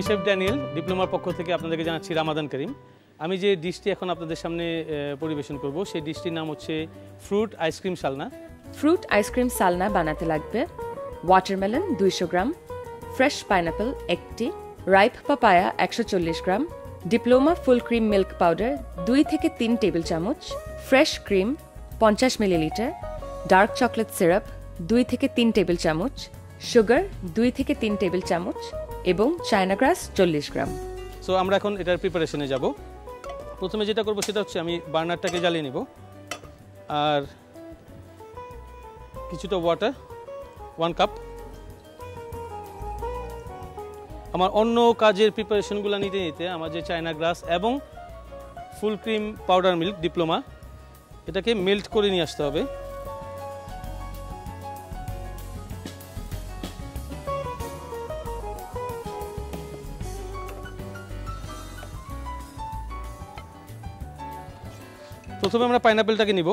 Chef Daniel ডিপ্লোমার পক্ষ থেকে আপনাদেরকে জানাচ্ছি রামাদান করিম। আমি যে ডিশটি এখন আপনাদের সামনে পরিবেশন করব সেই ডিশটির নাম হচ্ছে fruit ice cream salna. Fruit ice cream salna বানাতে লাগবে ওয়াটারমেলন 200 গ্রাম, ফ্রেশ পাইনাপল 1টি, ripe papaya 140 gram, Diploma full cream milk powder 2 থেকে 3 টেবিল চামচ, fresh cream 50 millilitre, dark chocolate syrup 2 থেকে 3 টেবিল চামচ, সুগার 2 থেকে 3 টেবিল চামচ এবং চায়না গ্রাস 40 গ্রাম। সো আমরা এখন এটার প্রিপারেশনে যাব। প্রথমে যেটা করব সেটা হচ্ছে আমি বার্নারটাকে জ্বালিয়ে নেব, আর কিছুটা ওয়াটার 1 কাপ। আমার অন্য কাজের প্রিপারেশনগুলো নিতে নিতে আমার যে চায়না গ্রাস এবং full cream powder milk diploma এটাকে মেল্ট করে নিয়ে আসতে হবে। প্রথমে আমরা পাইনাপেলটাকে নিব।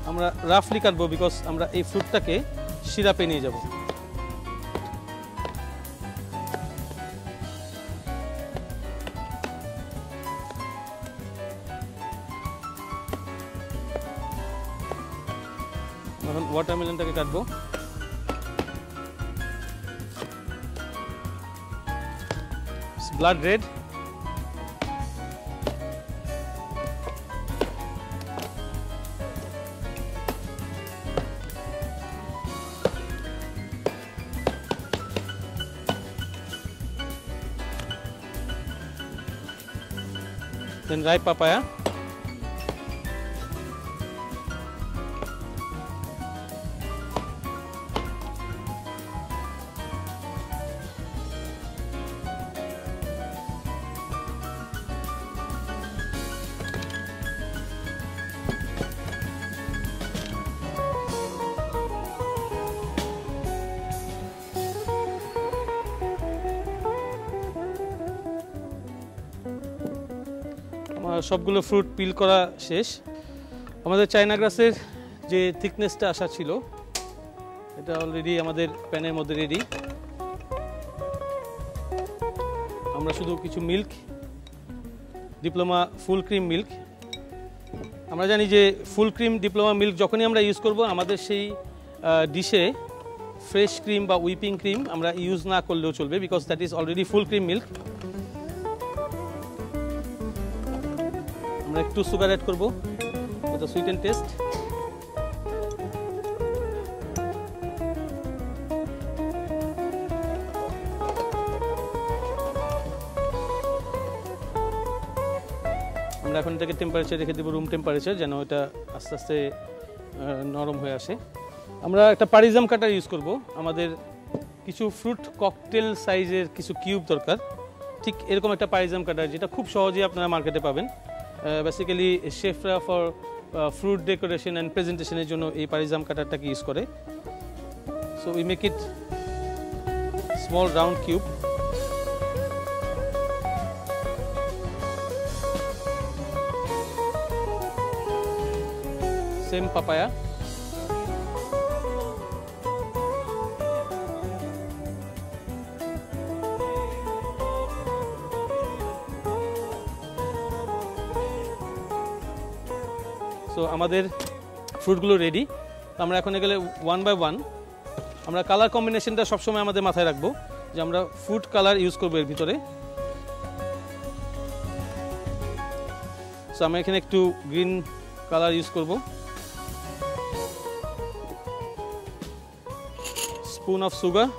আমরা রাফলি কাটবো বিকজ আমরা এই ফ্রুটটাকে সিরাপে নিয়ে যাব। এখন ওয়াটারমেলনটাকে কাটবো। Blood red, then ripe papaya, সবগুলো ফ্রুট পিল করা শেষ। আমাদের চায়না গ্রাসের যে থিকনেসটা আসা ছিল এটা অলরেডি আমাদের প্যানের মধ্যে রেডি। আমরা শুধু কিছু milk, diploma full cream milk, আমরা জানি যে ফুল ক্রিম ডিপ্লোমা মিল্ক যখনই আমরা ইউজ করব আমাদের সেই ডিশে ফ্রেশ ক্রিম বা হুইপিং ক্রিম আমরা ইউজ না করলেও চলবে because that is already full cream milk. আমরা একটু সুগার অ্যাড করব for the sweet and taste. আমরা এখন এটাকে টেম্পারেচার রেখে দেবো, রুম টেম্পারেচার, যেন এটা আস্তে আস্তে নরম হয়ে আসে। আমরা একটা পারিজাম কাটার ইউজ করব। আমাদের কিছু ফ্রুট ককটেল সাইজের কিছু কিউব দরকার, ঠিক এরকম একটা পারিজাম কাটার যেটা খুব সহজেই আপনারা মার্কেটে পাবেন। বেসিক্যালি শেফরা ফর ফ্রুট ডেকোরেশন অ্যান্ড প্রেজেন্টেশনের জন্য এই পারিজাম কাটারটাকে ইউজ করে। So we make it small round cube. Same papaya, so আমাদের ফ্রুটগুলো রেডি। আমরা এখন গেলে 1 বাই 1 আমরা কালার কম্বিনেশনটা সবসময় আমাদের মাথায় রাখবো যে আমরা ফুড কালার ইউজ করবো এর ভিতরে। সো আমরা এখানে একটু গ্রিন কালার ইউজ করব, স্পুন অফ সুগার,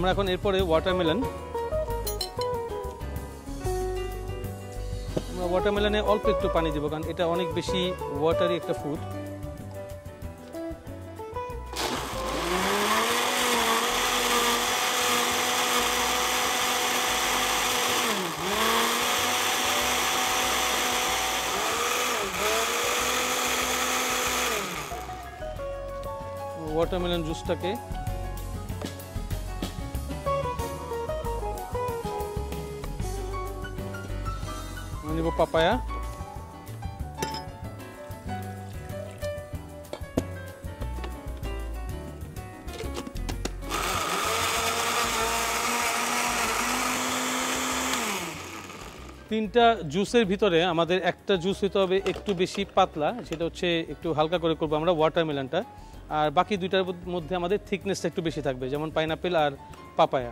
আমরা এখন এরপরে ওয়াটারমেলন, আমরা ওয়াটারমেলনে অল্প একটু পানি দেবো, কারণ এটা অনেক বেশি ওয়াটারি একটা ফ্রুট। ওয়াটারমেলন জুসটাকে নিব পাপায়া, তিনটা জুসের ভিতরে আমাদের একটা জুস হতে হবে একটু বেশি পাতলা, সেটা হচ্ছে একটু হালকা করে করবো আমরা ওয়াটারমেলনটা, আর বাকি দুইটার মধ্যে আমাদের থিকনেসটা একটু বেশি থাকবে, যেমন পাইনাপেল আর পাপায়া।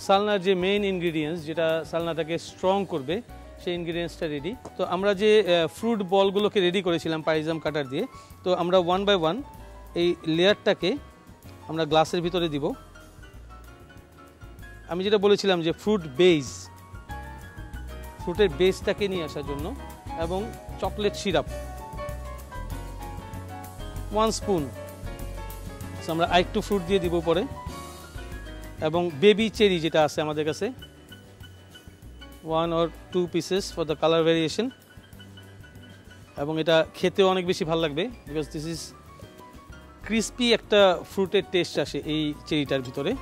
সালনার যে মেইন ইনগ্রিডিয়েন্টস, যেটা সালনাটাকে স্ট্রং করবে, সেই ইনগ্রিডিয়েন্টসটা রেডি। তো আমরা যে ফ্রুট বলগুলোকে রেডি করেছিলাম পারিজাম কাটার দিয়ে, তো আমরা 1 বাই 1 এই লেয়ারটাকে আমরা গ্লাসের ভিতরে দিব। আমি যেটা বলেছিলাম যে ফ্রুটের বেসটাকে নিয়ে আসার জন্য, এবং চকলেট সিরাপ 1 স্পুন, আমরা আরেকটু ফ্রুট দিয়ে দিব পরে, এবং বেবি চেরি যেটা আছে আমাদের কাছে 1 or 2 pieces for the colour variation, এবং এটা খেতেও অনেক বেশি ভালো লাগবে, বিকজ দিস ইজ ক্রিস্পি একটা ফ্রুটের টেস্ট আসে এই চেরিটার ভিতরে।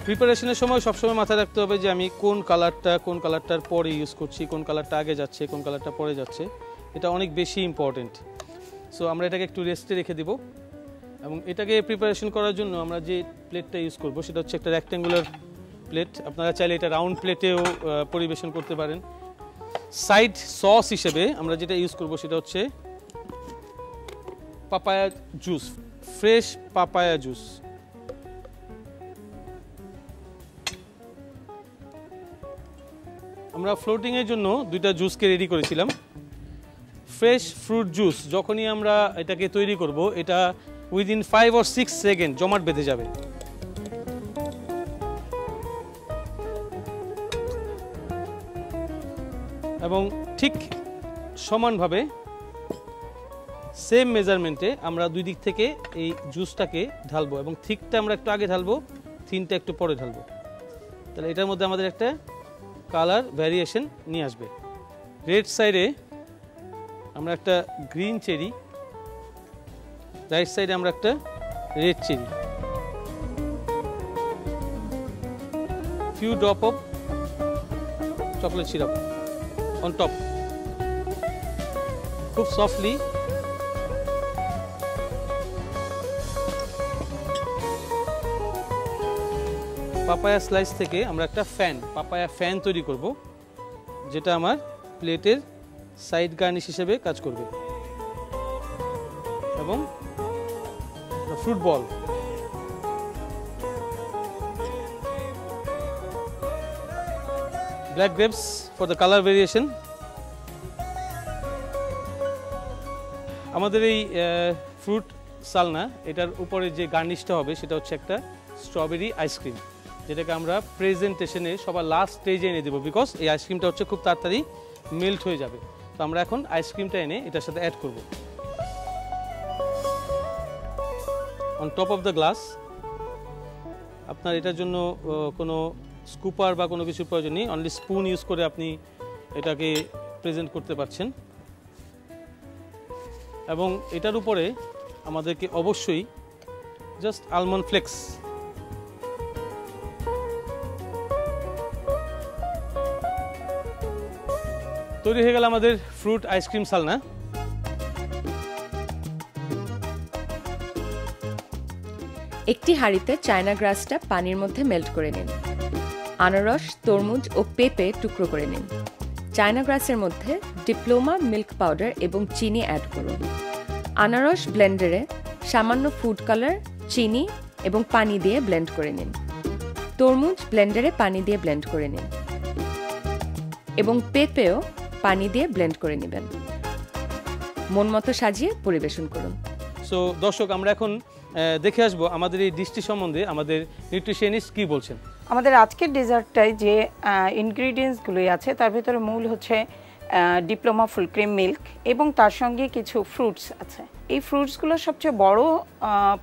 প্রিপারেশনের সময় সবসময় মাথায় রাখতে হবে যে আমি কোন কালারটার পরে ইউজ করছি, কোন কালারটা আগে যাচ্ছে, কোন কালারটা পরে যাচ্ছে, এটা অনেক বেশি ইম্পর্টেন্ট। সো আমরা এটাকে একটু রেস্টে রেখে দিব, এবং এটাকে প্রিপারেশন করার জন্য আমরা যে প্লেটটা ইউজ করব সেটা হচ্ছে একটা রেক্ট্যাঙ্গুলার প্লেট। আপনারা চাইলে এটা রাউন্ড প্লেটেও পরিবেশন করতে পারেন। সাইড সস হিসেবে আমরা যেটা ইউজ করব সেটা হচ্ছে papaya juice, fresh papaya juice. আমরা ফ্লোটিংয়ের জন্য দুইটা জুসকে রেডি করেছিলাম। ফ্রেশ ফ্রুট জুস যখনই আমরা এটাকে তৈরি করব, এটা উইদিন 5 or 6 সেকেন্ড জমাট বেঁধে যাবে। এবং ঠিক সমানভাবে সেম মেজারমেন্টে আমরা দুই দিক থেকে এই জুসটাকে ঢালবো, এবং থিকটা আমরা একটু আগে ঢালবো, থিনটা একটু পরে ঢালবো। তাহলে এটার মধ্যে আমাদের একটা কালার ভ্যারিয়েশন নিয়ে আসবে। রেড সাইডে আমরা একটা গ্রিন চেরি, রাইট সাইডে আমরা একটা red cherry, few drop of chocolate syrup on top, খুব সফটলি পাপায়া স্লাইস থেকে আমরা একটা পাপায়া ফ্যান তৈরি করব, যেটা আমার প্লেটের সাইড গার্নিশ হিসেবে কাজ করবে। এবং fruit ball, black grapes for the colour variation. আমাদের এই ফ্রুট সালনা, এটার উপরে যে গার্নিশটা হবে সেটা হচ্ছে একটা স্ট্রবেরি আইসক্রিম, যেটাকে আমরা প্রেজেন্টেশনে সবার লাস্ট স্টেজে এনে দেবো, বিকজ এই আইসক্রিমটা হচ্ছে খুব তাড়াতাড়ি মেল্ট হয়ে যাবে। তো আমরা এখন আইসক্রিমটা এনে এটার সাথে অ্যাড করব on top of the glass. আপনার এটার জন্য কোনো স্কুপার বা কোনো কিছুর প্রয়োজন নেই, অনলি স্পুন ইউজ করে আপনি এটাকে প্রেজেন্ট করতে পারছেন। এবং এটার উপরে আমাদেরকে অবশ্যই জাস্ট আলমন্ড ফ্লেক্স, তৈরি হয়ে গেল আমাদের ফ্রুট আইসক্রিম সালনা। একটি হাঁড়িতে চায়না গ্রাসটা পানির মধ্যে মেল্ট করে নিন। আনারস, তরমুজ ও পেঁপে টুকরো করে নিন। চায়না গ্রাসের মধ্যে ডিপ্লোমা মিল্ক পাউডার এবং চিনি অ্যাড করুন। আনারস ব্লেন্ডারে সামান্য ফুড কালার, চিনি এবং পানি দিয়ে ব্লেন্ড করে নিন। তরমুজ ব্লেন্ডারে পানি দিয়ে ব্লেন্ড করে নিন, এবং পেঁপেও পানি দিয়ে ব্লেন্ড করে নেবেন। মন মতো সাজিয়ে পরিবেশন করুন। সো দর্শক, আমরা এখন দেখে আসবো আমাদের এই ডিশটি সম্বন্ধে আমাদের নিউট্রিশনিস্ট কি বলছেন। আমাদের আজকের ডেজার্টটায় যে ইনগ্রিডিয়েন্টসগুলো আছে তার ভিতরে মূল হচ্ছে ডিপ্লোমা ফুল ক্রিম মিল্ক এবং তার সঙ্গে কিছু ফ্রুটস আছে। এই ফ্রুটসগুলোর সবচেয়ে বড়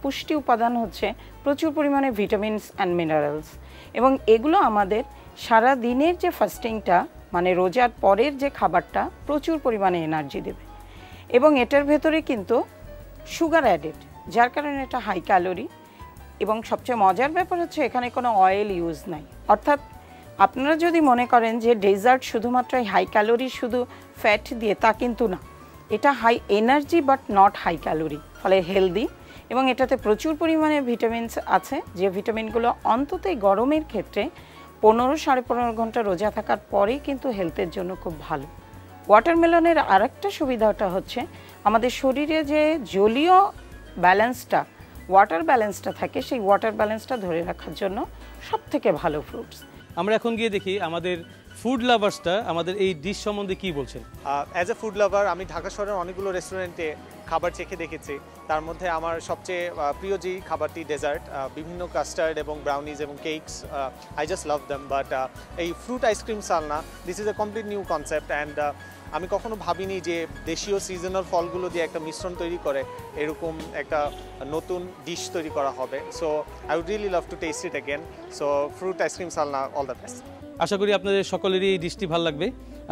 পুষ্টি উপাদান হচ্ছে প্রচুর পরিমাণে ভিটামিনস অ্যান্ড মিনারেলস, এবং এগুলো আমাদের সারা দিনের যে ফাস্টিংটা মানে রোজার পরের যে খাবারটা প্রচুর পরিমাণে এনার্জি দেবে। এবং এটার ভেতরে কিন্তু সুগার অ্যাডেড, যার কারণে এটা হাই ক্যালোরি, এবং সবচেয়ে মজার ব্যাপার হচ্ছে এখানে কোনো অয়েল ইউজ নাই। অর্থাৎ আপনারা যদি মনে করেন যে ডেজার্ট শুধুমাত্র হাই ক্যালোরি শুধু ফ্যাট দিয়ে, তা কিন্তু না। এটা high energy but not high calorie, ফলে হেলদি, এবং এটাতে প্রচুর পরিমাণে ভিটামিনস আছে, যে ভিটামিনগুলো অন্তত এই গরমের ক্ষেত্রে 15-15.5 ঘন্টা রোজা থাকার পরেই কিন্তু হেলথের জন্য খুব ভালো। ওয়াটারমেলনের আরেকটা সুবিধাটা হচ্ছে আমাদের শরীরে যে জলীয় ব্যালেন্সটা, ওয়াটার ব্যালেন্সটা থাকে, সেই ওয়াটার ব্যালেন্সটা ধরে রাখার জন্য সবথেকে ভালো ফ্রুটস। আমরা এখন গিয়ে দেখি আমাদের ফুড লাভার্সটা আমাদের এই ডিশ সম্বন্ধে কি বলছেন। অ্যাজ এ ফুড লাভার আমি ঢাকা শহরের অনেকগুলো রেস্টুরেন্টে খাবার চেখে দেখেছি। তার মধ্যে আমার সবচেয়ে প্রিয় যে খাবারটি ডেজার্ট, বিভিন্ন কাস্টার্ড এবং ব্রাউনিজ এবং cakes, I just love them. But এই fruit ice cream salna, this is a complete new concept, and আমি কখনো ভাবিনি যে দেশীয় সিজনাল ফলগুলো দিয়ে একটা মিশ্রণ তৈরি করে এরকম একটা নতুন ডিশ তৈরি করা হবে। So I would really love to taste it again. So fruit ice cream salna, all the best. আশা করি আপনাদের সকলেরই এই ডিশটি ভালো লাগবে।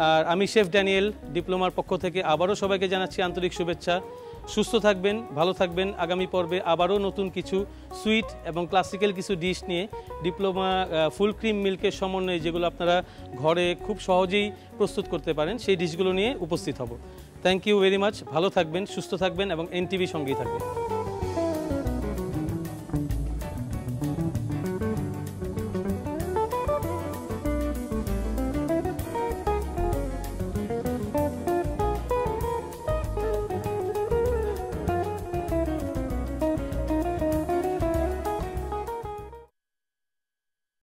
আর আমি শেফ ড্যানিয়েল ডিপ্লোমার পক্ষ থেকে আবারও সবাইকে জানাচ্ছি আন্তরিক শুভেচ্ছা। সুস্থ থাকবেন, ভালো থাকবেন। আগামী পর্বে আবারও নতুন কিছু সুইট এবং ক্লাসিক্যাল কিছু ডিশ নিয়ে ডিপ্লোমা ফুল ক্রিম মিল্কের সমন্বয়ে যেগুলো আপনারা ঘরে খুব সহজেই প্রস্তুত করতে পারেন, সেই ডিশগুলো নিয়ে উপস্থিত হব। Thank you very much. ভালো থাকবেন, সুস্থ থাকবেন এবং এনটিভি সঙ্গেই থাকবেন।